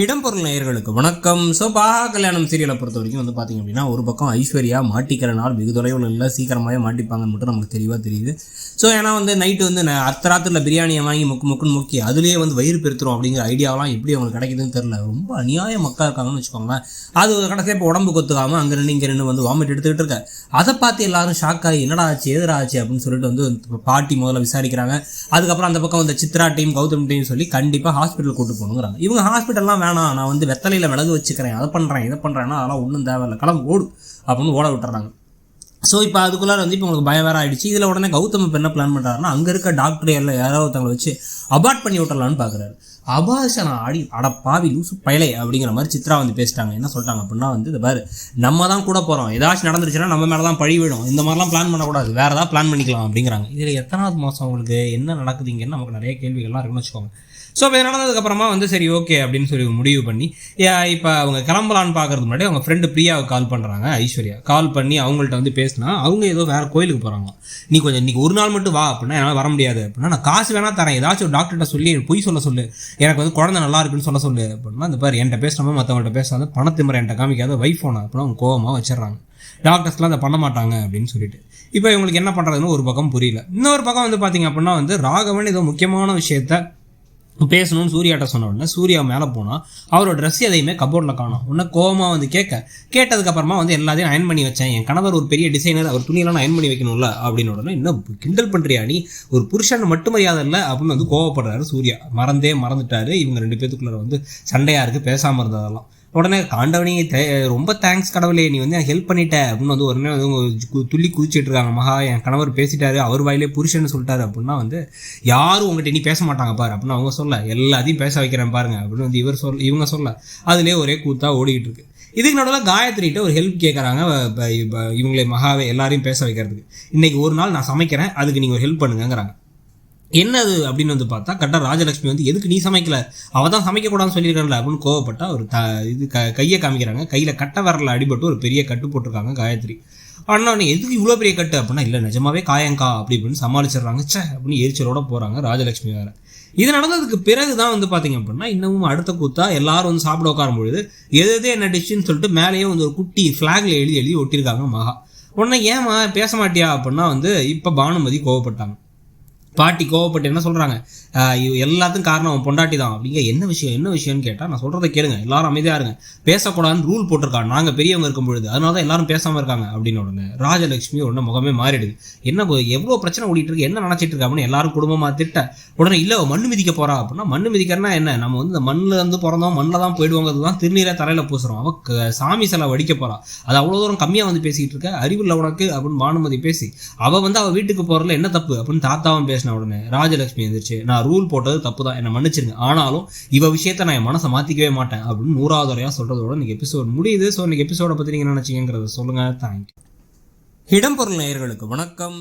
இடம்பொருள் நேயர்களுக்கு வணக்கம். ஸோ பாகா கல்யாணம் சீரியலை பொறுத்த வரைக்கும் பார்த்தீங்க அப்படின்னா, ஒரு பக்கம் ஐஸ்வர்யா மாட்டிக்கிற நாள் வெகு தொலைவில் இல்லை, சீக்கிரமாகவே மாட்டிப்பாங்கன்னு மட்டும் நமக்கு தெளிவாக தெரியுது. ஸோ ஏன்னா நைட்டு அர்த்தராத்திரில் பிரியாணியை வாங்கி முக்குன்னு முக்கி அதுலேயே வயிறு பெருத்துரும் அப்படிங்கிற ஐடியாவெலாம் எப்படி அவங்களுக்கு கிடைக்குதுன்னு தெரில. ரொம்ப அநியாய மக்கள் இருக்காங்கன்னு வச்சுக்கோங்களேன். அது கடைசியாக இப்போ உடம்பு கொத்துக்காமல் அங்கே நின்று இங்கே நின்று வாமிட் எடுத்துக்கிட்டு இருக்க. அதை பார்த்து எல்லாரும் ஷாக் ஆகி என்னடா ஆச்சு எதிரா ஆச்சு அப்படின்னு சொல்லிட்டு பாட்டி முதல்ல விசாரிக்கிறாங்க. அதுக்கப்புறம் அந்த பக்கம் சித்ரா டீம் கௌதம் டீம் சொல்லி கண்டிப்பாக ஹாஸ்பிட்டல் கூட்டு போகணுங்கிறாங்க. இவங்க ஹாஸ்பிட்டல்லாம் வேணாம், நான் வெத்தலையில் விலகு வச்சுக்கிறேன், அதை பண்ணுறேன் இதை பண்ணுறேன்னா அதெல்லாம் ஒன்றும் தேவையில்லை, கிளம்பு ஓடு அப்படின்னு ஓட விட்டுறாங்க. ஸோ இப்போ அதுக்குள்ளார இப்போ உங்களுக்கு பயம் வேறு ஆகிடுச்சு. இதில் உடனே கௌதம் இப்போ என்ன பிளான் பண்ணுறாருன்னா, அங்கே இருக்க டாக்டர் எல்லாம் யாராவது ஒருத்தவங்களை வச்சு அபார்ட் பண்ணி விட்டுறலான்னு பார்க்குறாரு. அபார்ஷனா பாவி லூசு பயலை அப்படிங்கிற மாதிரி சித்ரா பேசிட்டாங்க. என்ன சொல்லிட்டாங்க அப்படின்னா இந்த பாரு, நம்ம தான் கூட போகிறோம், ஏதாச்சும் நடந்துருச்சுன்னா நம்ம மேலே தான் பழி விடும், இந்த மாதிரிலாம் பிளான் பண்ணக்கூடாது, வேறு ஏதாவது பிளான் பண்ணிக்கலாம் அப்படிங்கிறாங்க. இதில் எத்தனாவது மாதம் அவங்களுக்கு என்ன நடக்குதுங்கன்னு நமக்கு நிறைய கேள்விகள்லாம் இருக்குன்னு வச்சுக்கோங்க. ஸோ இப்போ நடந்ததுக்கப்புறமா சரி ஓகே அப்படின்னு சொல்லி முடிவு பண்ணி இப்போ அவங்க கிளம்பலான்னு பார்க்கறதுக்கு முன்னாடி அவங்க ஃப்ரெண்டு பிரியாவுக்கு கால் பண்ணுறாங்க. ஐஸ்வர்யா கால் பண்ணி அவங்கள்ட்ட பேசினா அவங்க ஏதோ வேறு கோயிலுக்கு போகிறாங்க. நீ கொஞ்சம் இன்றைக்கி ஒரு நாள் மட்டும் வா அப்படின்னா என்னால் வர முடியாது அப்படின்னா, நான் காசு வேணா தரேன், ஏதாச்சும் ஒரு டாக்டர்கிட்ட சொல்லி பொய் சொல்ல சொல்லு, எனக்கு குழந்தை நல்லா இருக்குன்னு சொல்ல சொல்லு அப்படின்னா, இந்த பாரு என்கிட்ட பேசுகிறோமோ மற்றவங்கள்ட்ட பேசாத, பணத்திமுறை என்கிட்ட காமிக்காத, வைஃபோனா அப்படின்னா அவங்க கோவமாக வச்சிடறாங்க. டாக்டர்ஸ்லாம் அதை பண்ண மாட்டாங்க அப்படின்னு சொல்லிட்டு இப்போ இவங்களுக்கு என்ன பண்ணுறதுன்னு ஒரு பக்கம் புரியல. இன்னொரு பக்கம் பார்த்தீங்க அப்படின்னா ராகவன் ஏதோ முக்கியமான விஷயத்த பேசணும்னு சூர்யாட்ட சொன்ன உடனே சூர்யா மேலே போனால் அவரோட ட்ரெஸ் எதையுமே கபோர்டில் காணும். உடனே கோவமாக கேட்டதுக்கப்புறமா எல்லாத்தையும் அயன் பண்ணி வச்சேன், என் கணவர் ஒரு பெரிய டிசைனர், அவர் துணியெல்லாம் நான் அயன் பண்ணி வைக்கணும்ல அப்படின்னு உடனே இன்னும் கிண்டல் பண்ணுறியா நீ, ஒரு புருஷன் மட்டும் மரியாதை இல்லை அப்படின்னு கோவப்படுறாரு சூர்யா. மறந்துட்டாரு இவங்க ரெண்டு பேத்துக்குள்ள சண்டையாக இருக்குது, பேசாமல் இருந்ததெல்லாம். உடனே காண்டவனி ரொம்ப தேங்க்ஸ் கடவுளே, நீ எனக்கு ஹெல்ப் பண்ணிட்ட அப்படின்னு உடனே துள்ளி குதிச்சுட்டு இருக்காங்க. மகா என் கணவர் பேசிட்டாரு, அவர் வாயிலே புருஷன்னு சொல்லிட்டாரு அப்படின்னா யாரும் உங்கள்கிட்ட இனி பேச மாட்டாங்க பாரு அப்படின்னு அவங்க சொல்ல, எல்லாத்தையும் பேச வைக்கிறேன் பாருங்க அப்படின்னு இவங்க சொல்ல, அதுலேயே ஒரே கூத்தா ஓடிக்கிட்டு இருக்கு. இதுக்கு நடுவில் காயத்ரிகிட்ட ஒரு ஹெல்ப் கேட்குறாங்க. இவங்களை மகாவை எல்லாரையும் பேச வைக்கிறதுக்கு, இன்னைக்கு ஒரு நாள் நான் சமைக்கிறேன், அதுக்கு நீங்கள் ஒரு ஹெல்ப் பண்ணுங்கிறாங்க. என்னது அப்படின்னு பார்த்தா கரெக்டாக ராஜலட்சுமி எதுக்கு நீ சமைக்கல, அவள் தான் சமைக்கக்கூடாதுன்னு சொல்லியிருக்காங்கல்ல அப்படின்னு கோவப்பட்டா ஒரு கையை காமிக்கிறாங்க. கையில் கட்டை விரலில் அடிபட்டு ஒரு பெரிய கட்டு போட்டிருக்காங்க காயத்ரி. ஆனால் எதுக்கு இவ்வளோ பெரிய கட்டு அப்படின்னா, இல்லை நிஜமாவே காயங்கா அப்படி இப்படின்னு சமாளிச்சிடுறாங்க. அப்படின்னு எரிச்சலோட போகிறாங்க ராஜலட்சுமி வேறு. இது நடந்ததுக்கு பிறகு தான் பார்த்தீங்க அப்படின்னா இன்னமும் அடுத்த கூத்தா எல்லாரும் சாப்பிட உட்காரும்பொழுது எது என்ன டிஷ்ஷுன்னு சொல்லிட்டு மேலேயே ஒரு குட்டி ஃப்ளாக்ல எழுதி ஒட்டியிருக்காங்க மகா. உடனே ஏமா பேச மாட்டியா அப்படின்னா இப்போ பானுமதி கோவப்பட்டாங்க. பாட்டி கோவப்பட்டு என்ன சொல்கிறாங்க, எல்லாத்துக்கும் காரணம் அவன் பொண்டாட்டி தான் அப்படிங்க. என்ன விஷயம்னு கேட்டால், நான் சொல்கிறத கேளுங்க, எல்லாரும் அமைதியாக இருங்க, பேசக்கூடாதுன்னு ரூல் போட்டிருக்காங்க, நாங்கள் பெரியவங்க இருக்கும் பொழுது, அதனால தான் எல்லாரும் பேசாமல் இருக்காங்க அப்படின்னு உடனே ராஜலட்சுமி உடனே முகமே மாறிடுது. என்ன எவ்வளோ பிரச்சனை ஓடிட்டு இருக்கு, என்ன நினச்சிட்டு இருக்கு அப்படின்னு எல்லாரும் குடும்பமாக திட்ட உடனே, இல்லை மண்ணு மிதிக்க போகிறா அப்படின்னா, மண்ணு மிதிக்கிறனா என்ன, நம்ம இந்த மண்ணில் பிறந்தோம் மண்ணில் தான் போயிடுவாங்கிறது தான் திருநீரை தலையில் பூசுகிறோம், அவள் சாமி சிலை வடிக்க போகிறா, அது அவ்வளோ தூரம் கம்மியாக பேசிக்கிட்டு இருக்க, அறிவில்லை உனக்கு அப்படின்னு பானுமதி பேசி அவள் அவள் வீட்டுக்கு போகிறதுல என்ன தப்பு அப்படின்னு தாத்தாவும் பேசின உடனே ராஜலட்சுமி எந்திரிச்சு, நான் ரூல் போட்டது தப்பு தான், என்ன மன்னிச்சிருங்க, ஆனாலும் இவ விஷயத்த நான் என் மனசை மாற்றிக்கவே மாட்டேன் அப்படின்னு 100வது முறையாக சொல்கிறதோட இன்னைக்கு எபிசோட் முடியுது. ஸோ இன்னைக்கு எபிசோட பற்றி நீங்கள் நினச்சிங்கிறத சொல்லுங்கள். தேங்க்யூ. இடம்பொருள் நேயர்களுக்கு வணக்கம்.